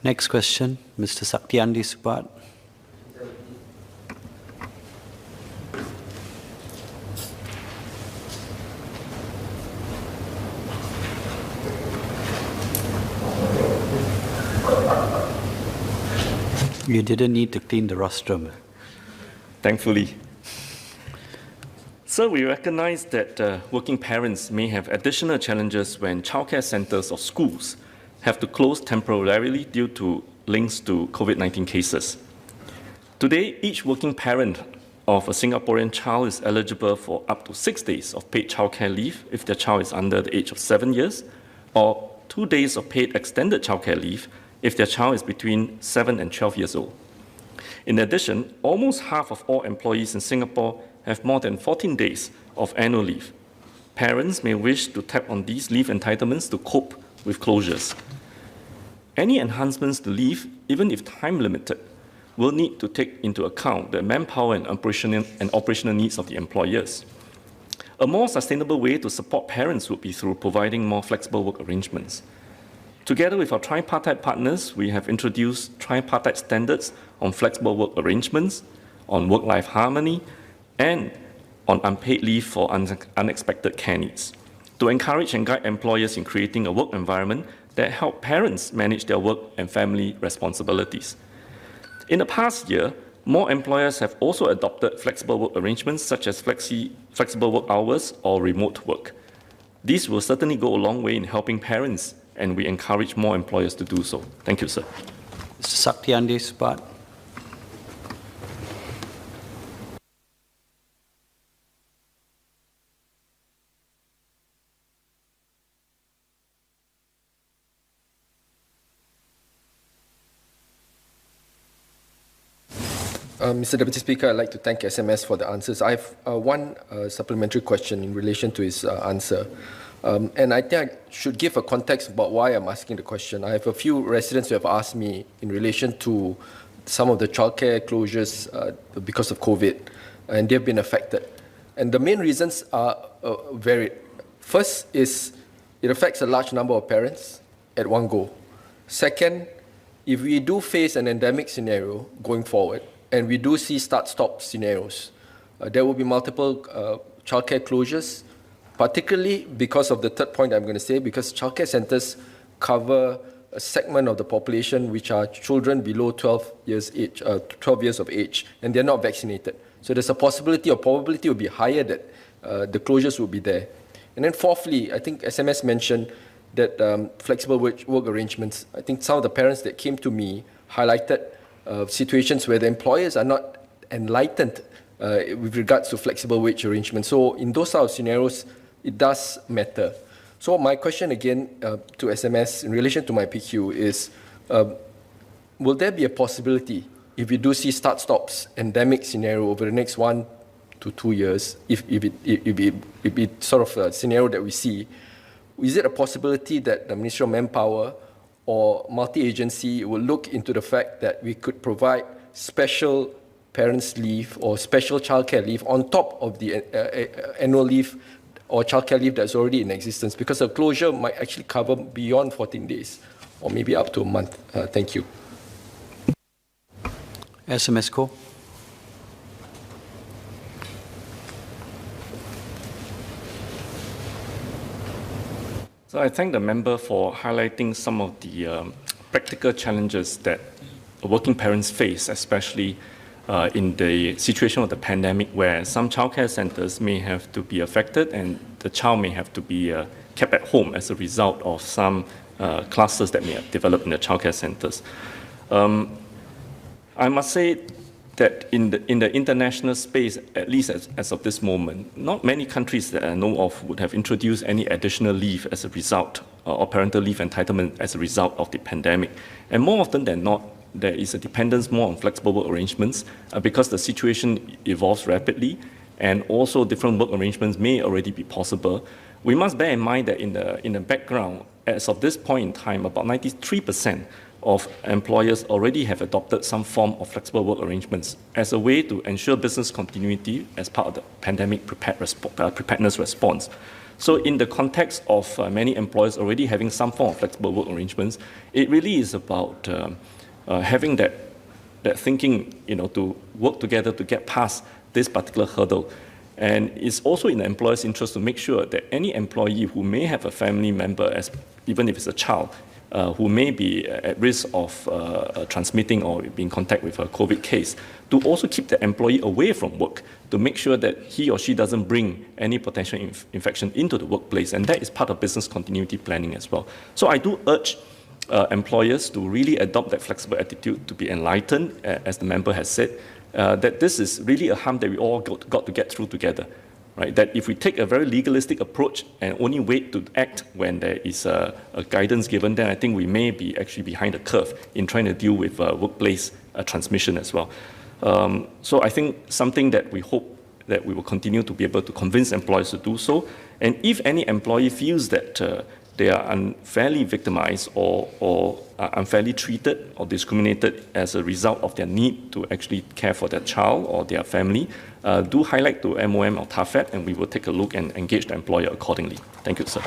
Next question, Mr. Saktiandi Supat. You didn't need to clean the rostrum. Thankfully. So we recognize that working parents may have additional challenges when childcare centers or schools have to close temporarily due to links to COVID-19 cases. Today, each working parent of a Singaporean child is eligible for up to 6 days of paid childcare leave if their child is under the age of 7 years, or 2 days of paid extended childcare leave if their child is between 7 and 12 years old. In addition, almost half of all employees in Singapore have more than 14 days of annual leave. Parents may wish to tap on these leave entitlements to cope with closures. Any enhancements to leave, even if time-limited, will need to take into account the manpower and operational needs of the employers. A more sustainable way to support parents would be through providing more flexible work arrangements. Together with our tripartite partners, we have introduced tripartite standards on flexible work arrangements, on work-life harmony, and on unpaid leave for unexpected care needs, to encourage and guide employers in creating a work environment that help parents manage their work and family responsibilities. In the past year, more employers have also adopted flexible work arrangements such as flexible work hours or remote work. These will certainly go a long way in helping parents, and we encourage more employers to do so. Thank you, sir. Mr. Saktiandi Supat. Mr. Deputy Speaker, I'd like to thank SMS for the answers. I have one supplementary question in relation to his answer. And I think I should give a context about why I'm asking the question. I have a few residents who have asked me in relation to some of the childcare closures because of COVID, and they've been affected. And the main reasons are varied. First is it affects a large number of parents at one go. Second, if we do face an endemic scenario going forward, and we do see start-stop scenarios, there will be multiple childcare closures, particularly because of the third point I'm going to say, because childcare centres cover a segment of the population which are children below 12 years of age, and they're not vaccinated. So there's a possibility or probability will be higher that the closures will be there. And then fourthly, I think SMS mentioned that flexible work arrangements. I think some of the parents that came to me highlighted situations where the employers are not enlightened with regards to flexible wage arrangements. So in those sort of scenarios, it does matter. So my question again to SMS in relation to my PQ is, will there be a possibility if we do see start-stops endemic scenario over the next 1 to 2 years, if it's sort of a scenario that we see, is it a possibility that the Ministry of Manpower or multi-agency will look into the fact that we could provide special parents' leave or special childcare leave on top of the annual leave or childcare leave that's already in existence? Because a closure might actually cover beyond 14 days or maybe up to a month. Thank you. SMS Koh. So I thank the member for highlighting some of the practical challenges that working parents face, especially in the situation of the pandemic, where some childcare centres may have to be affected and the child may have to be kept at home as a result of some clusters that may have developed in the childcare centres. I must say that in the international space, at least as of this moment, not many countries that I know of would have introduced any additional leave as a result, or parental leave entitlement as a result of the pandemic. And more often than not, there is a dependence more on flexible work arrangements because the situation evolves rapidly, and also different work arrangements may already be possible. We must bear in mind that in the background, as of this point in time, about 93% of employers already have adopted some form of flexible work arrangements as a way to ensure business continuity as part of the pandemic preparedness response. So in the context of many employers already having some form of flexible work arrangements, it really is about having that thinking, to work together to get past this particular hurdle. And it's also in the employer's interest to make sure that any employee who may have a family member, even if it's a child, who may be at risk of transmitting or be in contact with a COVID case, to also keep the employee away from work, to make sure that he or she doesn't bring any potential infection into the workplace. And that is part of business continuity planning as well. So I do urge employers to really adopt that flexible attitude, to be enlightened, as the member has said, that this is really a harm that we all got to get through together. Right? That if we take a very legalistic approach and only wait to act when there is a guidance given, then I think we may be actually behind the curve in trying to deal with workplace transmission as well. So I think something that we hope that we will continue to be able to convince employers to do so. And if any employee feels that they are unfairly victimized or unfairly treated or discriminated as a result of their need to actually care for their child or their family, do highlight to MOM or TAFED, and we will take a look and engage the employer accordingly. Thank you, sir.